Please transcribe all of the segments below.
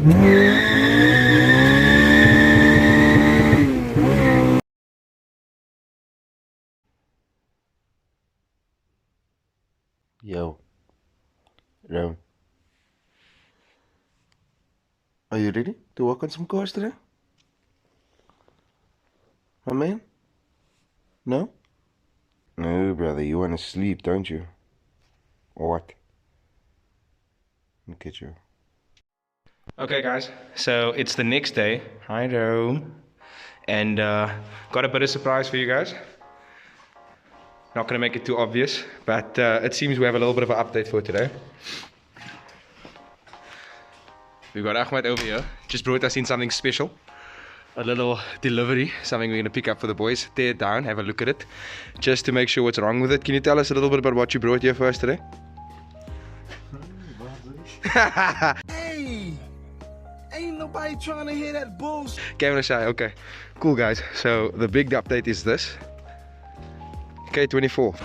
Yo, Ram, are you ready to work on some cars today? My man? No? No, brother, you want to sleep, don't you? Or what? Look at you. Okay guys, so it's the next day. Hi Rome. And got a bit of surprise for you guys. Not gonna make it too obvious, but it seems we have a little bit of an update for today. We've got Ahmed over here, just brought us in something special. A little delivery, something we're gonna pick up for the boys. Tear it down, have a look at it, just to make sure what's wrong with it. Can you tell us a little bit about what you brought here for us today? Hey! Ain't nobody trying to hear that bullshit. Camera shy, okay. Cool guys, so the big update is this. K24.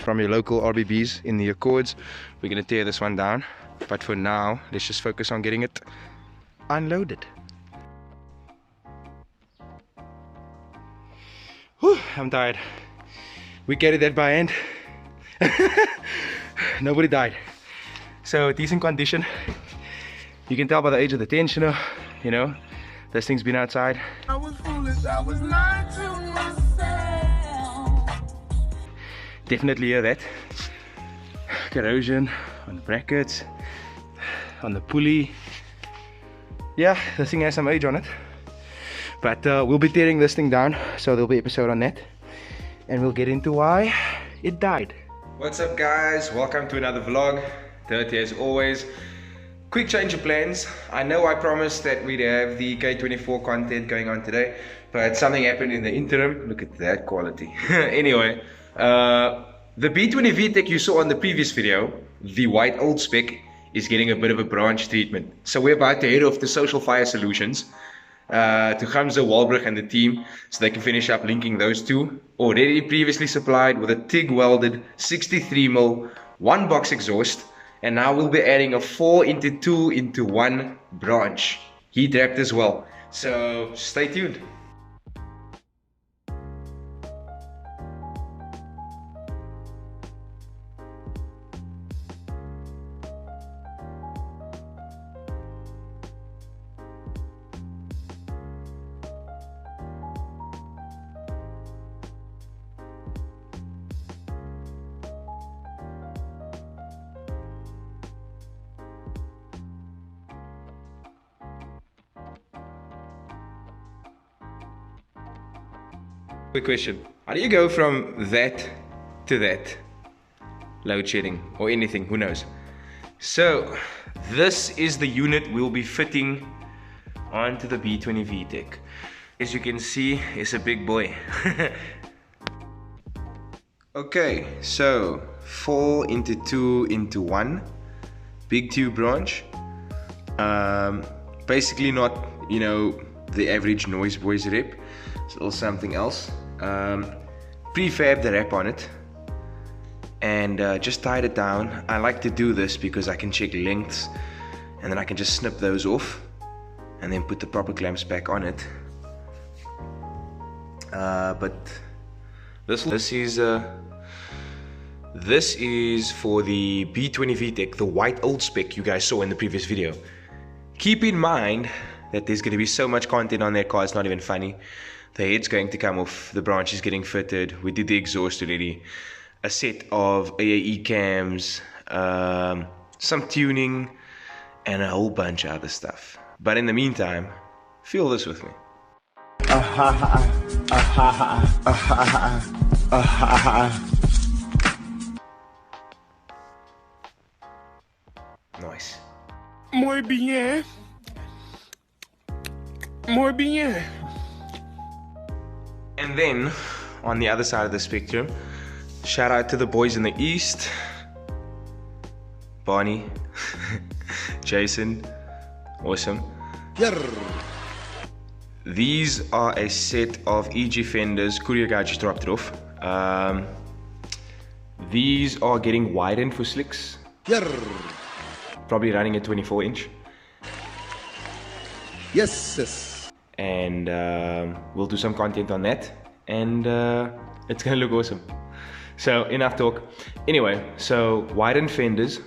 From your local RBBs in the Accords. We're gonna tear this one down. But for now, let's just focus on getting it unloaded. Whew, I'm tired. We carried that by hand. Nobody died. So decent condition. You can tell by the age of the tensioner, you know, this thing's been outside. I was foolish, I was lying to myself. Definitely hear that. Corrosion on the brackets, on the pulley. Yeah, this thing has some age on it. But we'll be tearing this thing down, so there'll be an episode on that. And we'll get into why it died. What's up guys, welcome to another vlog. Dirty as always. Quick change of plans. I know I promised that we'd have the K24 content going on today, but something happened in the interim. Look at that quality. Anyway, the B20 Vtec you saw on the previous video, the white old spec, is getting a bit of a branch treatment. So we're about to head off to Social Fire Solutions to Hamza Walbrich and the team, so they can finish up linking those two. Already previously supplied with a TIG welded 63mm one box exhaust. And now we'll be adding a 4x2x1 branch, heat wrapped as well. So stay tuned. Quick question, how do you go from that to that? Load shedding or anything, who knows? So this is the unit we'll be fitting onto the B20 Vtec. As you can see, it's a big boy. Okay, so 4x2x1 big tube branch. Basically not, you know, the average Noise Boys rep. It's a little something else. Prefabbed the wrap on it and just tied it down. I like to do this because I can check lengths and then I can just snip those off and then put the proper clamps back on it. But this is for the B20 Vtec, the white old spec you guys saw in the previous video. Keep in mind that there's going to be so much content on that car, it's not even funny. The head's going to come off, the branch is getting fitted, we did the exhaust already, a set of AAE cams, some tuning, and a whole bunch of other stuff. But in the meantime, feel this with me. Nice. Muy bien. Muy bien. And then, on the other side of the spectrum, shout out to the boys in the East. Barney, Jason, awesome. These are a set of EG fenders. Courier guy just dropped it off. These are getting widened for slicks. Probably running a 24 inch. Yes. And we'll do some content on that. And it's gonna look awesome. So enough talk. Anyway, so widened fenders.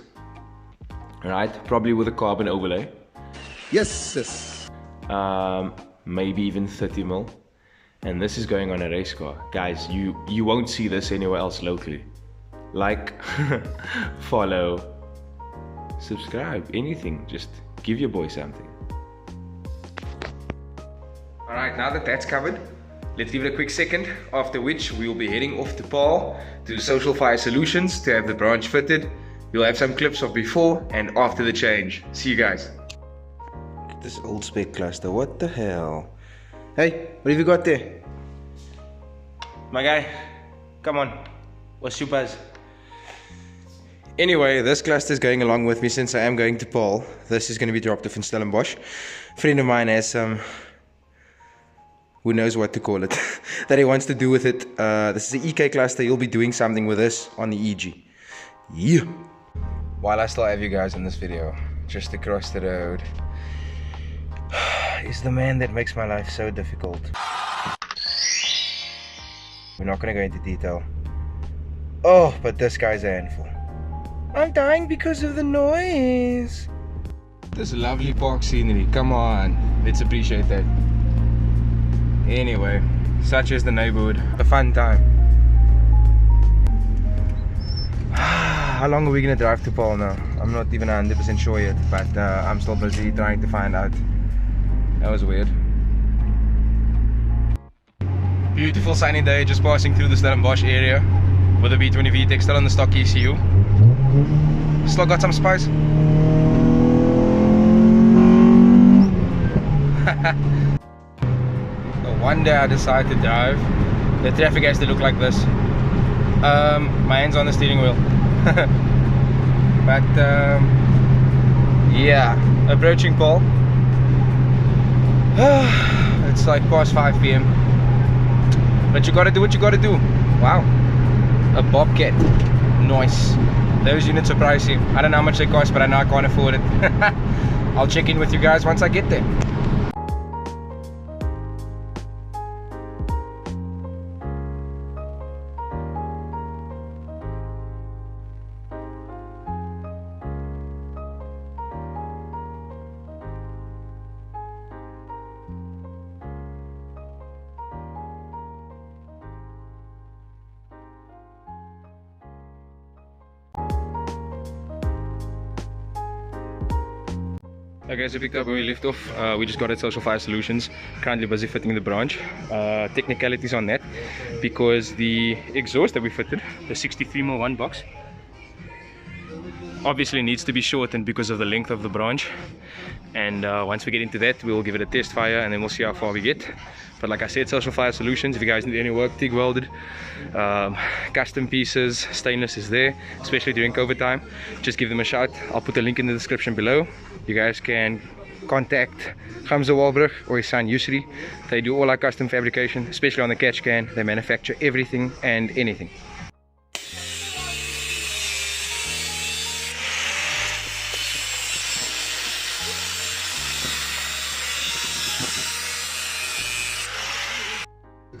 Right, probably with a carbon overlay. Yes. Maybe even 30 mil. And this is going on a race car. Guys, you won't see this anywhere else locally. Like, follow, subscribe, anything. Just give your boy something. Alright, now that that's covered, let's give it a quick second, after which we will be heading off to Paul to Social Fire Solutions to have the branch fitted. You'll have some clips of before and after the change. See you guys. This old spec cluster, what the hell? Hey, what have you got there? My guy, come on. What's your buzz? Anyway, this cluster is going along with me since I am going to Paul. This is going to be dropped off in Stellenbosch. A friend of mine has some, who knows what to call it, that he wants to do with it. This is the EK cluster. He'll be doing something with this on the EG. Yeah. While I still have you guys in this video, just across the road is the man that makes my life so difficult. We're not gonna go into detail. Oh, but this guy's a handful. I'm dying because of the noise. This lovely park scenery, come on, let's appreciate that. Anyway, such is the neighborhood, a fun time. How long are we gonna drive to Paul now? I'm not even 100% sure yet, but I'm still busy trying to find out. That was weird. Beautiful sunny day, just passing through the Stellenbosch area with the B20 Vtec still on the stock ECU. Still got some spice. One day I decided to drive. The traffic has to look like this. My hands on the steering wheel. But yeah, approaching Paul. It's like past 5 p.m. But you gotta do what you gotta do. Wow, a Bobcat, nice. Those units are pricey. I don't know how much they cost, but I know I can't afford it. I'll check in with you guys once I get there. Okay, so picked up where we left off. We just got at Social Fire Solutions. Currently busy fitting the branch. Technicalities on that, because the exhaust that we fitted, the 63mm one box, obviously needs to be shortened because of the length of the branch. And once we get into that, we'll give it a test fire and then we'll see how far we get. But like I said, Social Fire Solutions, if you guys need any work, TIG welded, custom pieces, stainless is there, especially during COVID time. Just give them a shout. I'll put a link in the description below. You guys can contact Hamza Walbrug or his son Yusri. They do all our custom fabrication, especially on the catch can. They manufacture everything and anything.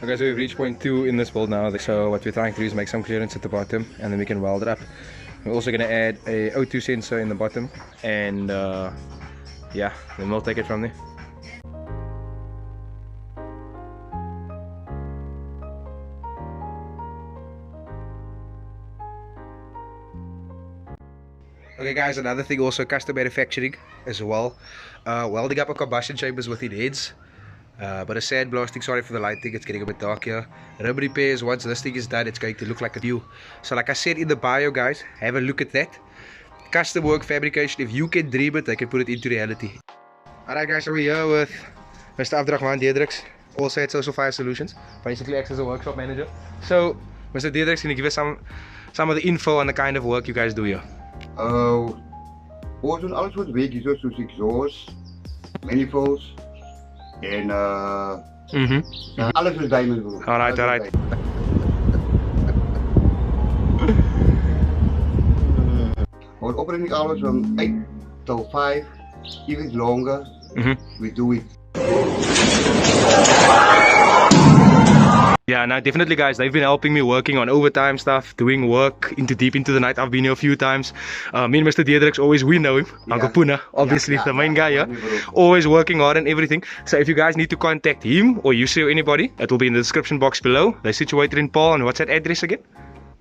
Okay, so we've reached point 2 in this build now. So what we're trying to do is make some clearance at the bottom and then we can weld it up. We're also going to add a O2 sensor in the bottom, and yeah, then we'll take it from there. Okay guys, another thing also, custom manufacturing as well. Welding up a combustion chambers within heads. But a sandblasting, sorry for the lighting, it's getting a bit dark here. Rib repairs, once this thing is done, it's going to look like a view. So like I said in the bio guys, have a look at that. Custom work fabrication, if you can dream it, I can put it into reality. Alright guys, so we're here with Mr. Abdraghman Diedriks, also at Social Fire Solutions, basically acts as a workshop manager. So Mr. Diedriks, can you give us some of the info on the kind of work you guys do here? Ons doen alles wat weet hier, soos exhaust, manifolds en alles is diamond. Alright. our operating hours from 8 till 5, even longer. We do it. Yeah, no, definitely guys, they've been helping me working on overtime stuff, doing work deep into the night. I've been here a few times. Me and Mr. Diedrichs always, we know him, Uncle Puna, obviously the main guy here, always working hard and everything. So if you guys need to contact him or you see anybody, it will be in the description box below. They're situated in Paul, and what's that address again?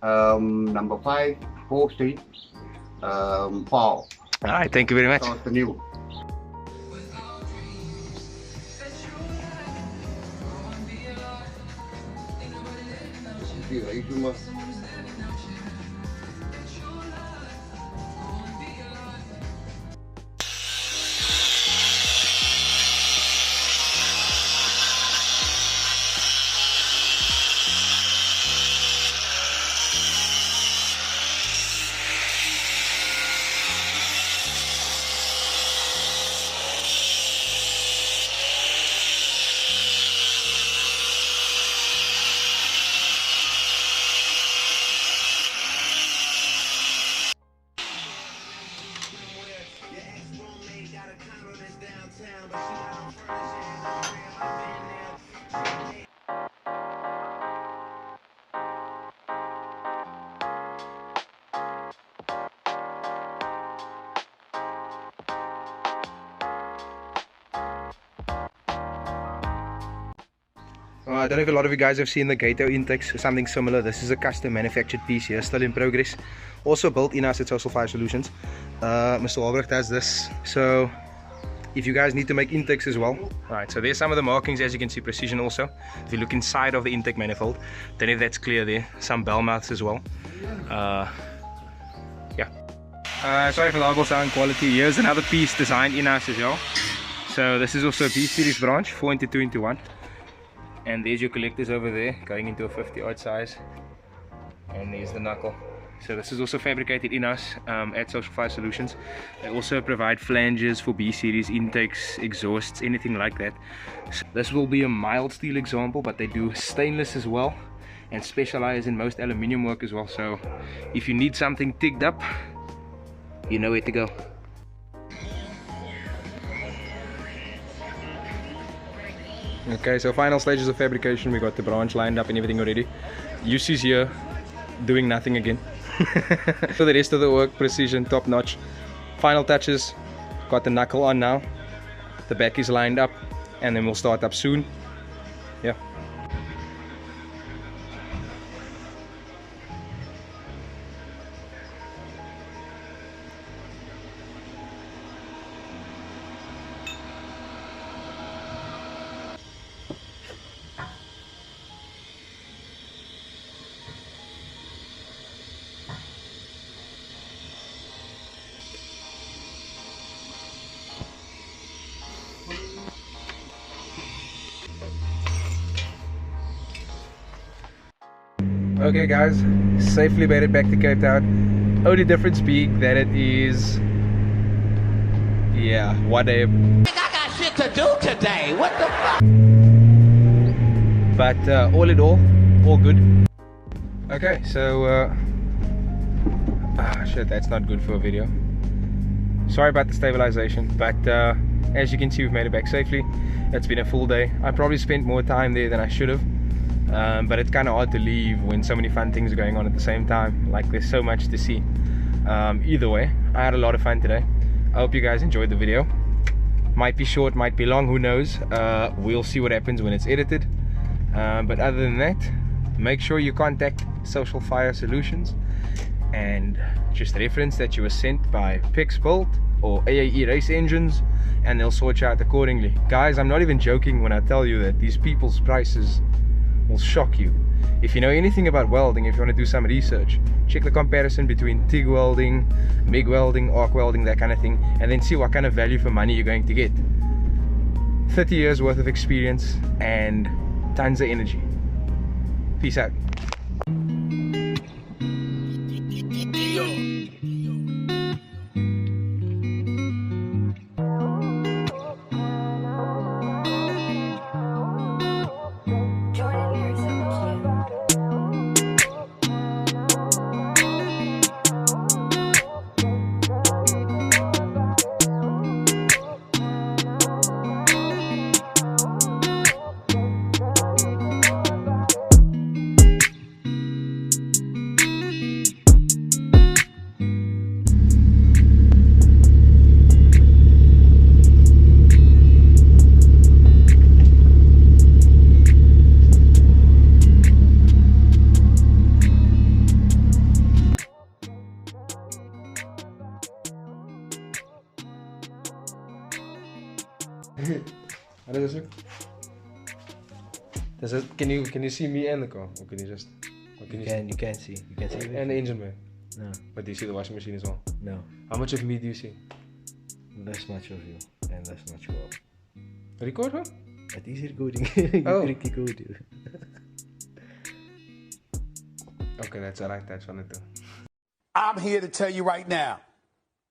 Number 5, 4th Street, Paul. Alright, thank you very much. That's the new. I don't know if a lot of you guys have seen the Gato intakes or something similar. This is a custom manufactured piece here, still in progress. Also built in-house at Social Fire Solutions. Mr. Albrecht does this. So if you guys need to make intakes as well. Alright, so there's some of the markings, as you can see, precision also. If you look inside of the intake manifold, then if that's clear there, some bell mouths as well. Sorry for the audible sound quality. Here's another piece designed in-house as well. So this is also a B series branch, 4x2x1. And there's your collectors over there, going into a 50-odd size. And there's the knuckle. So this is also fabricated in-house at Social Fire Solutions. They also provide flanges for B series, intakes, exhausts, anything like that. So this will be a mild steel example, but they do stainless as well, and specialize in most aluminium work as well. So if you need something tigged up, you know where to go. Okay, so final stages of fabrication. We got the branch lined up and everything already. UC's here doing nothing again. For the rest of the work, precision top notch. Final touches, got the knuckle on now, the back is lined up, and then we'll start up soon. Yeah. Okay guys, safely made it back to Cape Town. Only difference being that it is, yeah, 1 AM. I got shit to do today. What the fuck? But all in all good. Okay, so shit, that's not good for a video. Sorry about the stabilization, but as you can see, we've made it back safely. It's been a full day. I probably spent more time there than I should have. But it's kind of hard to leave when so many fun things are going on at the same time. Like, there's so much to see. Either way, I had a lot of fun today. I hope you guys enjoyed the video. Might be short, might be long, who knows. We'll see what happens when it's edited. But other than that, make sure you contact Social Fire Solutions and just reference that you were sent by Pix Build or AAE Race Engines, and they'll sort you out accordingly. Guys, I'm not even joking when I tell you that these people's prices will shock you. If you know anything about welding, if you want to do some research, check the comparison between TIG welding, MIG welding, arc welding, that kind of thing, and then see what kind of value for money you're going to get. 30 years worth of experience and tons of energy. Peace out. How does it look? Does it? Can you see me and the car, or can you just? Or You can see. You can see it. And the engine bay. No. But do you see the washing machine as well? No. How much of me do you see? Less much of you and less much of. Record one? Het is recording. You recording. Okay, that's alright. That's what I do. I'm here to tell you right now,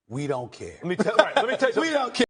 we don't care. Let me tell you something. We don't care.